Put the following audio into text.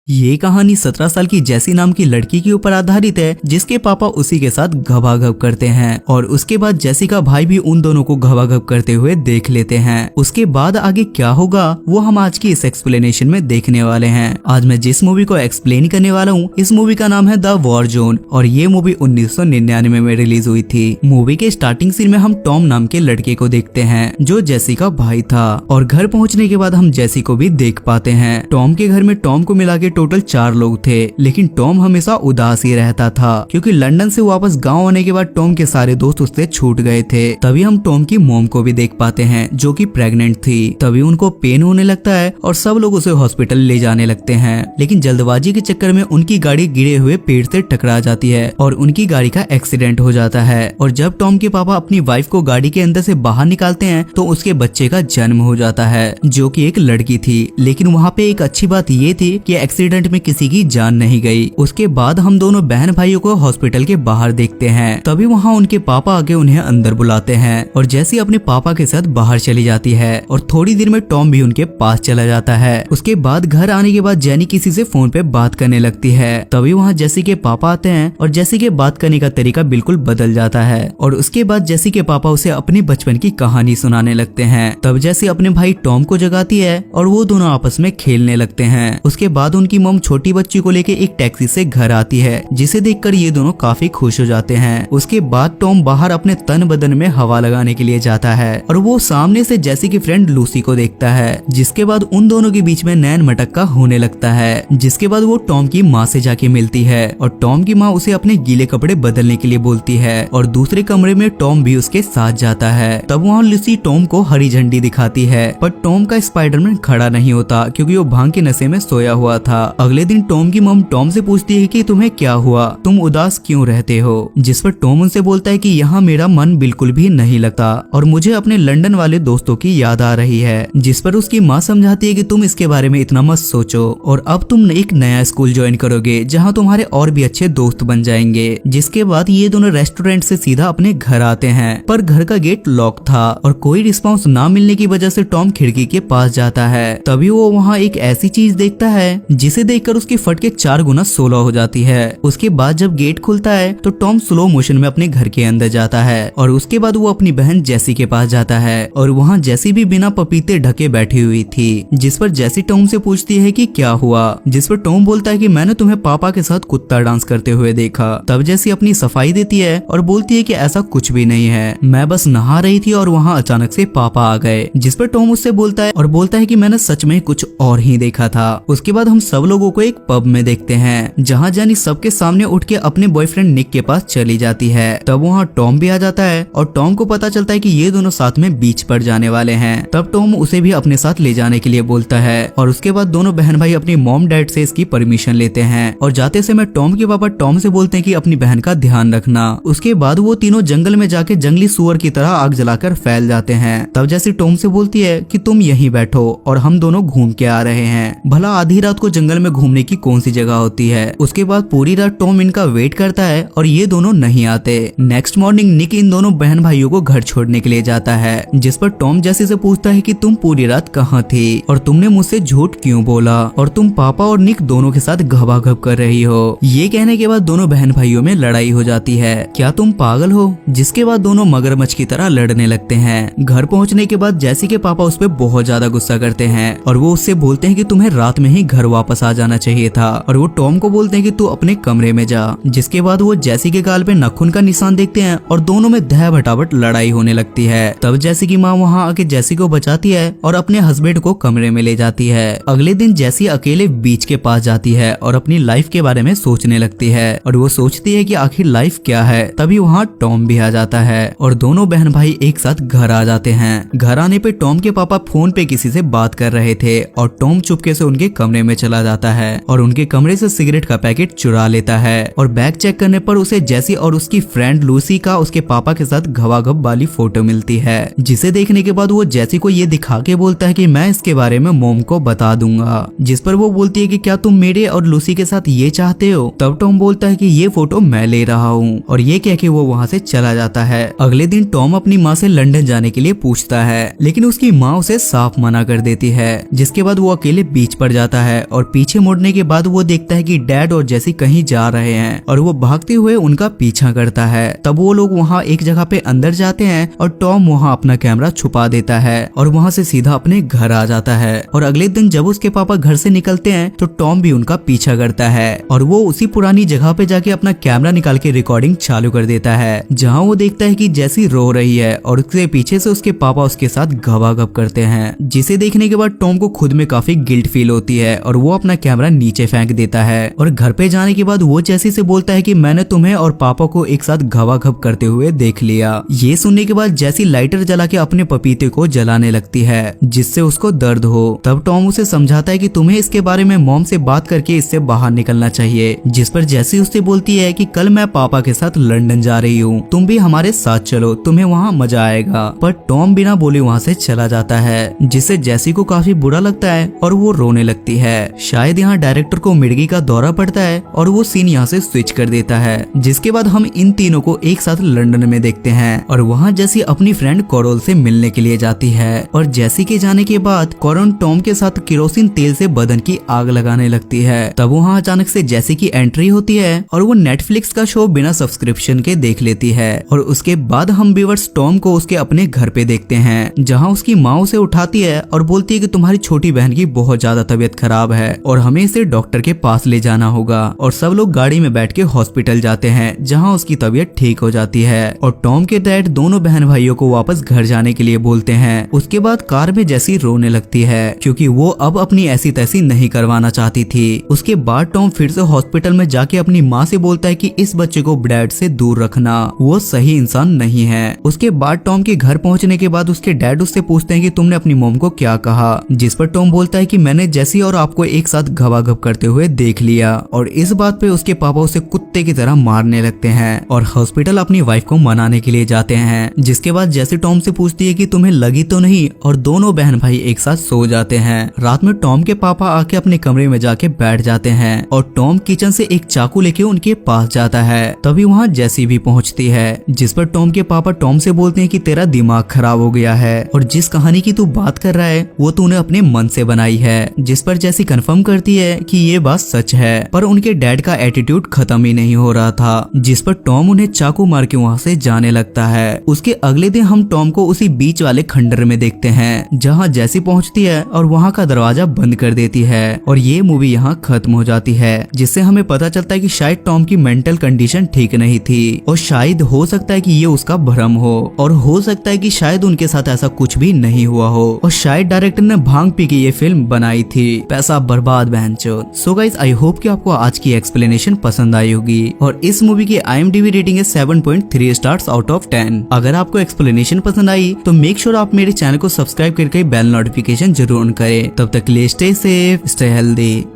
ये कहानी 17 साल की जैसी नाम की लड़की के ऊपर आधारित है, जिसके पापा उसी के साथ घबाघब करते हैं और उसके बाद जैसी का भाई भी उन दोनों को घबाघब करते हुए देख लेते हैं। उसके बाद आगे क्या होगा वो हम आज की इस एक्सप्लेनेशन में देखने वाले हैं। आज मैं जिस मूवी को एक्सप्लेन करने वाला हूँ, इस मूवी का नाम है द वॉर जोन और ये मूवी 1999 में रिलीज हुई थी। मूवी के स्टार्टिंग सीन में हम टॉम नाम के लड़के को देखते हैं जो जैसी का भाई था और घर पहुँचने के बाद हम जैसी को भी देख पाते हैं। टॉम के घर में टॉम को मिला के टोटल 4 लोग थे, लेकिन टॉम हमेशा उदास ही रहता था क्योंकि लंदन से वापस गांव आने के बाद टॉम के सारे दोस्त उससे छूट गए थे। तभी हम टॉम की मॉम को भी देख पाते हैं जो कि प्रेग्नेंट थी। तभी उनको पेन होने लगता है और सब लोग उसे हॉस्पिटल ले जाने लगते हैं, लेकिन जल्दबाजी के चक्कर में उनकी गाड़ी गिरे हुए पेड़ से टकरा जाती है और उनकी गाड़ी का एक्सीडेंट हो जाता है। और जब टॉम के पापा अपनी वाइफ को गाड़ी के अंदर से बाहर निकालते हैं तो उसके बच्चे का जन्म हो जाता है जो कि एक लड़की थी। लेकिन वहाँ पे एक अच्छी बात ये थी कि एक्सीडेंट में किसी की जान नहीं गई। उसके बाद हम दोनों बहन भाइयों को हॉस्पिटल के बाहर देखते हैं। तभी वहाँ उनके पापा आके उन्हें अंदर बुलाते हैं और जैसी अपने पापा के साथ बाहर चली जाती है और थोड़ी देर में टॉम भी उनके पास चला जाता है। उसके बाद घर आने के बाद जेनी किसी से फोन पे बात करने लगती है। तभी वहाँ जैसी के पापा आते हैं और जैसी के बात करने का तरीका बिल्कुल बदल जाता है और उसके बाद जैसी के पापा उसे अपने बचपन की कहानी सुनाने लगते हैं। तब जैसी अपने भाई टॉम को जगाती है और वो दोनों आपस में खेलने लगते हैं। उसके बाद उनकी मॉम छोटी बच्ची को लेके एक टैक्सी से घर आती है, जिसे देखकर ये दोनों काफी खुश हो जाते हैं। उसके बाद टॉम बाहर अपने तन बदन में हवा लगाने के लिए जाता है और वो सामने से जैसी की फ्रेंड लूसी को देखता है, जिसके बाद उन दोनों के बीच में नैन मटक्का होने लगता है। जिसके बाद वो टॉम की माँ से जाके मिलती है और टॉम की माँ उसे अपने गीले कपड़े बदलने के लिए बोलती है और दूसरे कमरे में टॉम भी उसके साथ जाता है। तब वहाँ लूसी टॉम को हरी झंडी दिखाती है, पर टॉम का स्पाइडरमैन खड़ा नहीं होता क्योंकि वो भांग के नशे में सोया हुआ था। अगले दिन टॉम की मॉम टॉम से पूछती है कि तुम्हें क्या हुआ, तुम उदास क्यों रहते हो। जिस पर टॉम उनसे बोलता है कि यहाँ मेरा मन बिल्कुल भी नहीं लगता और मुझे अपने लंदन वाले दोस्तों की याद आ रही है। जिस पर उसकी माँ समझाती है कि तुम इसके बारे में इतना मत सोचो और अब तुम एक नया स्कूल ज्वाइन करोगे जहाँ तुम्हारे और भी अच्छे दोस्त बन जाएंगे। जिसके बाद ये दोनों रेस्टोरेंट से सीधा अपने घर आते हैं, पर घर का गेट लॉक था और कोई रिस्पॉन्स ना मिलने की वजह से टॉम खिड़की के पास जाता है। तभी वो वहाँ एक ऐसी चीज देखता है जिसे देखकर उसकी फट के 4 गुना 16 हो जाती है। उसके बाद जब गेट खुलता है तो टॉम स्लो मोशन में अपने घर के अंदर जाता है और उसके बाद वो अपनी बहन जैसी के पास जाता है और वहाँ जैसी भी बिना पपीते ढके बैठी हुई थी। जिस पर जैसी टॉम से पूछती है कि क्या हुआ। जिस पर टॉम बोलता है कि मैंने तुम्हें पापा के साथ कुत्ता डांस करते हुए देखा। तब जैसी अपनी सफाई देती है और बोलती है कि ऐसा कुछ भी नहीं है, मैं बस नहा रही थी और वहाँ अचानक से पापा आ गए। जिस पर टॉम उससे बोलता है और बोलता है कि मैंने सच में कुछ और ही देखा था। उसके बाद हम सब लोगों को एक पब में देखते हैं जहाँ जानी सबके सामने उठ के अपने बॉयफ्रेंड निक के पास चली जाती है। तब वहाँ टॉम भी आ जाता है और टॉम को पता चलता है कि ये दोनों साथ में बीच पर जाने वाले हैं। तब टॉम उसे भी अपने साथ ले जाने के लिए बोलता है और उसके बाद दोनों बहन भाई अपनी मॉम डैड से इसकी परमिशन लेते हैं और जाते समय टॉम के पापा टॉम से बोलते हैं कि अपनी बहन का ध्यान रखना। उसके बाद वो तीनों जंगल में जाके जंगली सुअर की तरह आग जलाकर फैल जाते हैं। तब जैसी टॉम से बोलती है कि तुम यहीं बैठो और हम दोनों घूम के आ रहे हैं, भला आधी रात को जंगल में घूमने की कौन सी जगह होती है। उसके बाद पूरी रात टॉम इनका वेट करता है और ये दोनों नहीं आते। नेक्स्ट मॉर्निंग निक इन दोनों बहन भाइयों को घर छोड़ने के लिए जाता है, जिस पर टॉम जैसी से पूछता है कि तुम पूरी रात कहाँ थी और तुमने मुझसे झूठ क्यों बोला और तुम पापा और निक दोनों के साथ घबाघब कर रही हो। ये कहने के बाद दोनों बहन भाइयों में लड़ाई हो जाती है, क्या तुम पागल हो। जिसके बाद दोनों मगरमच्छ की तरह लड़ने लगते हैं। घर पहुँचने के बाद जैसी के पापा उस पर बहुत ज्यादा गुस्सा करते हैं और वो उससे बोलते हैं कि तुम्हें रात में ही घर वापस आ जाना चाहिए था और वो टॉम को बोलते हैं कि तू अपने कमरे में जा। जिसके बाद वो जैसी के गाल पे नाखून का निशान देखते हैं और दोनों में दह भटाभट लड़ाई होने लगती है। तब जैसी की माँ वहाँ आके जैसी को बचाती है और अपने हस्बैंड को कमरे में ले जाती है। अगले दिन जैसी अकेले बीच के पास जाती है और अपनी लाइफ के बारे में सोचने लगती है और वो सोचती है कि आखिर लाइफ क्या है। तभी वहाँ टॉम भी आ जाता है और दोनों बहन भाई एक साथ घर आ जाते हैं। घर आने पे टॉम के पापा फोन पे किसी से बात कर रहे थे और टॉम चुपके से उनके कमरे में चला जाता है और उनके कमरे से सिगरेट का पैकेट चुरा लेता है और बैग चेक करने पर उसे जैसी और उसकी फ्रेंड लूसी का उसके पापा के साथ घबाघब वाली फोटो मिलती है, जिसे देखने के बाद वो जैसी को ये दिखा के बोलता है कि मैं इसके बारे में मॉम को बता दूंगा। जिस पर वो बोलती है कि क्या तुम मेरे और लूसी के साथ ये चाहते हो। तब टॉम बोलता है कि ये फोटो मैं ले रहा हूँ और ये कह के वो वहाँ से चला जाता है। अगले दिन टॉम अपनी माँ से लंदन जाने के लिए पूछता है, लेकिन उसकी माँ उसे साफ मना कर देती है। जिसके बाद वो अकेले बीच पर जाता है और पीछे मुड़ने के बाद वो देखता है कि डैड और जेसी कहीं जा रहे हैं और वो भागते हुए उनका पीछा करता है। तब वो लोग वहाँ एक जगह पे अंदर जाते हैं और टॉम वहाँ अपना कैमरा छुपा देता है और वहाँ से सीधा अपने घर आ जाता है। और अगले दिन जब उसके पापा घर से निकलते हैं तो टॉम भी उनका पीछा करता है और वो उसी पुरानी जगह पे जाके अपना कैमरा निकाल के रिकॉर्डिंग चालू कर देता है, जहाँ वो देखता है कि जेसी रो रही है और उसके पीछे से उसके पापा उसके साथ गवागप करते हैं, जिसे देखने के बाद टॉम को खुद में काफी गिल्ट फील होती है और वो अपना कैमरा नीचे फेंक देता है। और घर पे जाने के बाद वो जेसी से बोलता है कि मैंने तुम्हें और पापा को एक साथ गवागप करते हुए देख लिया। ये सुनने के बाद जेसी लाइटर जला के अपने पपीते को जलाने लगती है जिससे उसको दर्द हो। तब टॉम उसे समझाता है कि तुम्हें इसके बारे में मॉम से बात करके इससे बाहर निकलना चाहिए, जिस पर जेसी उससे बोलती है कि कल मैं पापा के साथ लंदन जा रही हूँ, तुम भी हमारे साथ चलो, तुम्हें वहाँ मजा आएगा। पर टॉम बिना बोले वहाँ से चला जाता है, जिससे जेसी को काफी बुरा लगता है और वो रोने लगती है। शायद यहाँ डायरेक्टर को मिर्गी का दौरा पड़ता है और वो सीन यहाँ से स्विच कर देता है, जिसके बाद हम इन तीनों को एक साथ लंदन में देखते हैं और वहाँ जेसी अपनी फ्रेंड कोरल से मिलने के लिए जाती है। और जेसी के जाने के बाद कोरल टॉम के साथ केरोसिन तेल से बदन की आग लगाने लगती है। तब वहाँ अचानक से जेसी की एंट्री होती है और वो नेटफ्लिक्स का शो बिना सब्सक्रिप्शन के देख लेती है। और उसके बाद हम व्यूअर्स टॉम को उसके अपने घर पे देखते हैं, जहाँ उसकी माँ उसे उठाती है और बोलती है कि तुम्हारी छोटी बहन की बहुत ज्यादा तबीयत खराब है और हमें इसे डॉक्टर के पास ले जाना होगा। और सब लोग गाड़ी में बैठ के हॉस्पिटल जाते हैं, जहाँ उसकी तबीयत ठीक हो जाती है। और टॉम के डैड दोनों बहन भाइयों को वापस घर जाने के लिए बोलते हैं। उसके बाद कार में जेसी रोने लगती है क्योंकि वो अब अपनी ऐसी तैसी नहीं करवाना चाहती थी। उसके बाद टॉम फिर से हॉस्पिटल में जाके अपनी माँ से बोलता है कि इस बच्चे को डैड से दूर रखना, वो सही इंसान नहीं है। उसके बाद टॉम के घर पहुंचने के बाद उसके डैड उससे पूछते हैं कि तुमने अपनी मॉम को क्या कहा, जिस पर टॉम बोलता है कि मैंने जेसी और आपको एक साथ गवागप करते हुए देख लिया। और इस बात पे उसके पापा उसे कुत्ते की तरह मारने लगते हैं और हॉस्पिटल अपनी वाइफ को मनाने के लिए जाते हैं। जिसके बाद जेसी टॉम से पूछती है कि तुम्हें लगी तो नहीं, और दोनों बहन भाई एक साथ सो जाते हैं। रात में टॉम के पापा आके अपने कमरे में जाके बैठ जाते हैं और टॉम किचन से एक चाकू लेके उनके पास जाता है। तभी वहाँ जेसी भी पहुँचती है, जिस पर टॉम के पापा टॉम से बोलते हैं कि तेरा दिमाग खराब हो गया है और जिस कहानी की तू बात कर रहा है वो तूने अपने मन से बनाई है। जिस पर जेसी कंफर्म करती है कि ये बात सच है, पर उनके डैड का एटीट्यूड खत्म ही नहीं हो रहा था, जिस पर टॉम उन्हें चाकू मार के वहाँ से जाने लगता है। उसके अगले दिन हम टॉम को उसी बीच वाले खंडर में देखते हैं, जहाँ जेसी पहुँचती है और वहाँ का दरवाजा बंद कर देती है और ये मूवी यहाँ खत्म हो जाती है, जिससे हमें पता चलता है कि शायद टॉम की मेंटल कंडीशन ठीक नहीं थी और शायद हो सकता है कि ये उसका भ्रम हो और हो सकता है कि शायद उनके साथ ऐसा कुछ भी नहीं हुआ हो और शायद डायरेक्टर ने भांग पी के ये फिल्म बनाई थी। पैसा बर्बाद बहनचोद। सो गाइस, आई होप कि आपको आज की एक्सप्लेनेशन पसंद आई होगी और इस मूवी की IMDb रेटिंग है 7.3 स्टार्स आउट ऑफ 10। अगर आपको एक्सप्लेनेशन पसंद आई तो मेक श्योर आप मेरे चैनल को सब्सक्राइब करके बेल नोटिफिकेशन जरूर ऑन करें। तब तक ले स्टे सेफ, स्टे हेल्दी।